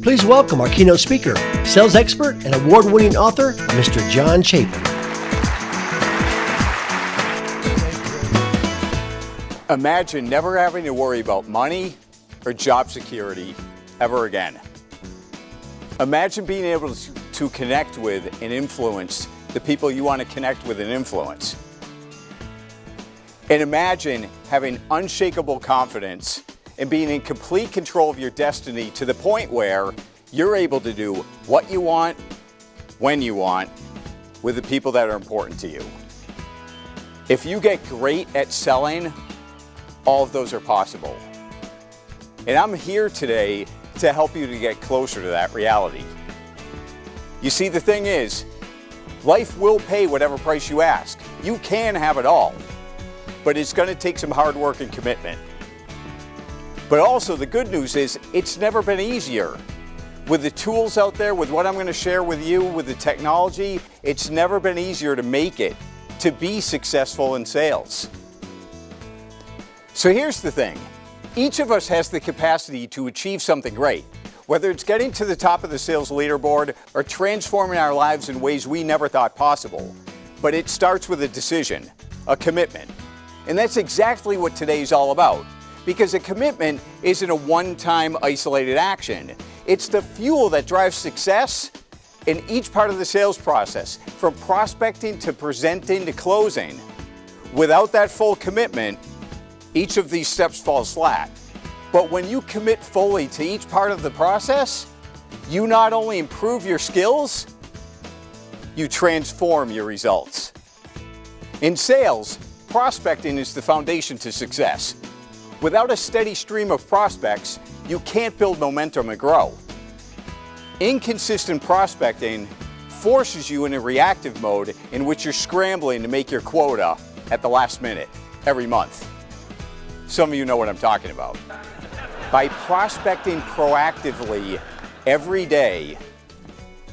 Please welcome our keynote speaker, sales expert and award-winning author, Mr. John Chapin. Imagine never having to worry about money or job security ever again. Imagine being able to connect with and influence the people you want to connect with and influence. And imagine having unshakable confidence and being in complete control of your destiny to the point where you're able to do what you want, when you want, with the people that are important to you. If you get great at selling, all of those are possible. And I'm here today to help you to get closer to that reality. You see, the thing is, life will pay whatever price you ask. You can have it all, but it's going to take some hard work and commitment. But also the good news is it's never been easier. With the tools out there, with what I'm going to share with you, with the technology, it's never been easier to make it, to be successful in sales. So here's the thing. Each of us has the capacity to achieve something great, whether it's getting to the top of the sales leaderboard or transforming our lives in ways we never thought possible. But it starts with a decision, a commitment. And that's exactly what today's all about. Because a commitment isn't a one-time isolated action. It's the fuel that drives success in each part of the sales process, from prospecting to presenting to closing. Without that full commitment, each of these steps falls flat. But when you commit fully to each part of the process, you not only improve your skills, you transform your results. In sales, prospecting is the foundation to success. Without a steady stream of prospects, you can't build momentum and grow. Inconsistent prospecting forces you in a reactive mode in which you're scrambling to make your quota at the last minute every month. Some of you know what I'm talking about. By prospecting proactively every day,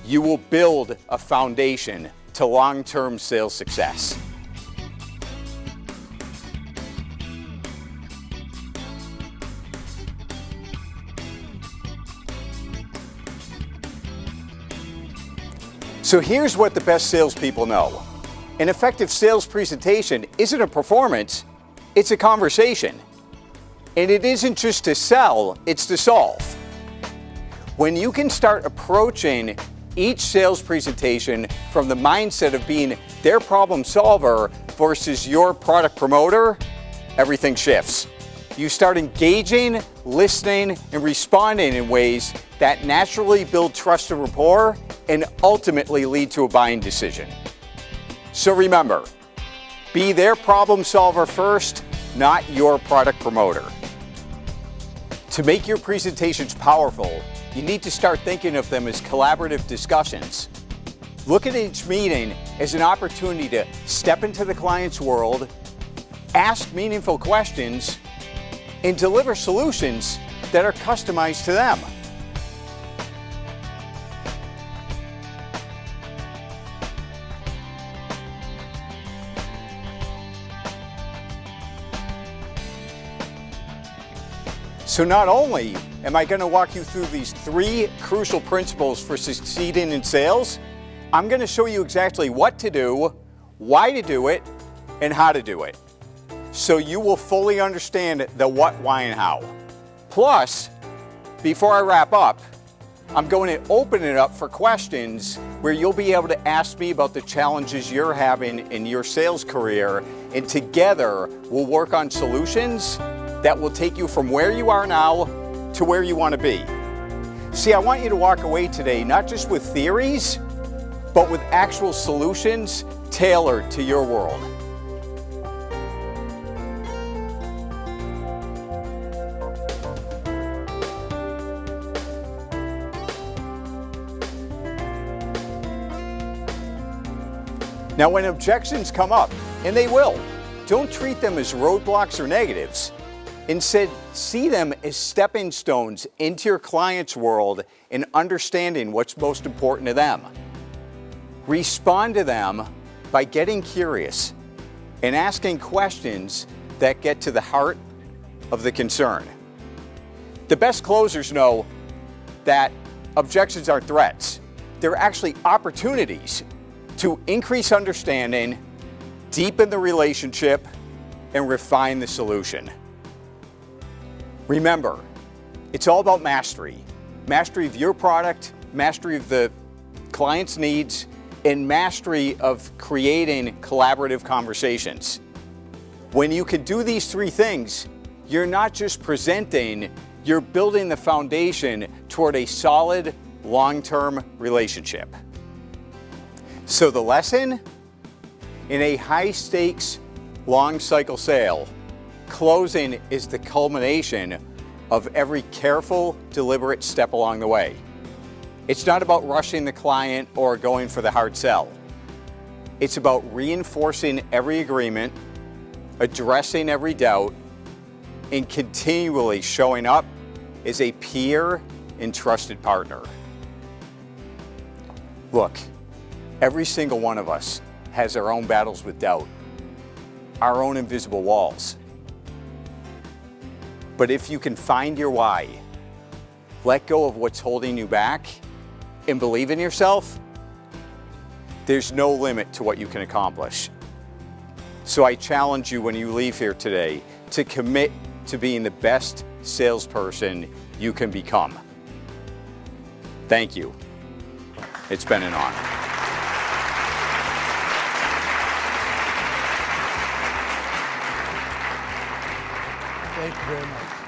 you will build a foundation to long-term sales success. So here's what the best salespeople know. An effective sales presentation isn't a performance, it's a conversation. And it isn't just to sell, it's to solve. When you can start approaching each sales presentation from the mindset of being their problem solver versus your product promoter, everything shifts. You start engaging, listening, and responding in ways that naturally build trust and rapport and ultimately lead to a buying decision. So remember, be their problem solver first, not your product promoter. To make your presentations powerful, you need to start thinking of them as collaborative discussions. Look at each meeting as an opportunity to step into the client's world, ask meaningful questions, and deliver solutions that are customized to them. So not only am I going to walk you through these 3 crucial principles for succeeding in sales, I'm going to show you exactly what to do, why to do it, and how to do it. So you will fully understand the what, why, and how. Plus, before I wrap up, I'm going to open it up for questions where you'll be able to ask me about the challenges you're having in your sales career, and together we'll work on solutions that will take you from where you are now to where you want to be. See, I want you to walk away today not just with theories, but with actual solutions tailored to your world. Now, when objections come up, and they will, don't treat them as roadblocks or negatives. Instead, see them as stepping stones into your client's world and understanding what's most important to them. Respond to them by getting curious and asking questions that get to the heart of the concern. The best closers know that objections aren't threats. They're actually opportunities to increase understanding, deepen the relationship, and refine the solution. Remember, it's all about mastery. Mastery of your product, mastery of the client's needs, and mastery of creating collaborative conversations. When you can do these three things, you're not just presenting, you're building the foundation toward a solid, long-term relationship. So the lesson? In a high-stakes, long-cycle sale, closing is the culmination of every careful, deliberate step along the way. It's not about rushing the client or going for the hard sell. It's about reinforcing every agreement, addressing every doubt, and continually showing up as a peer and trusted partner. Look, every single one of us has our own battles with doubt, our own invisible walls. But if you can find your why, let go of what's holding you back, and believe in yourself, there's no limit to what you can accomplish. So I challenge you when you leave here today to commit to being the best salesperson you can become. Thank you. It's been an honor. Thank you very much.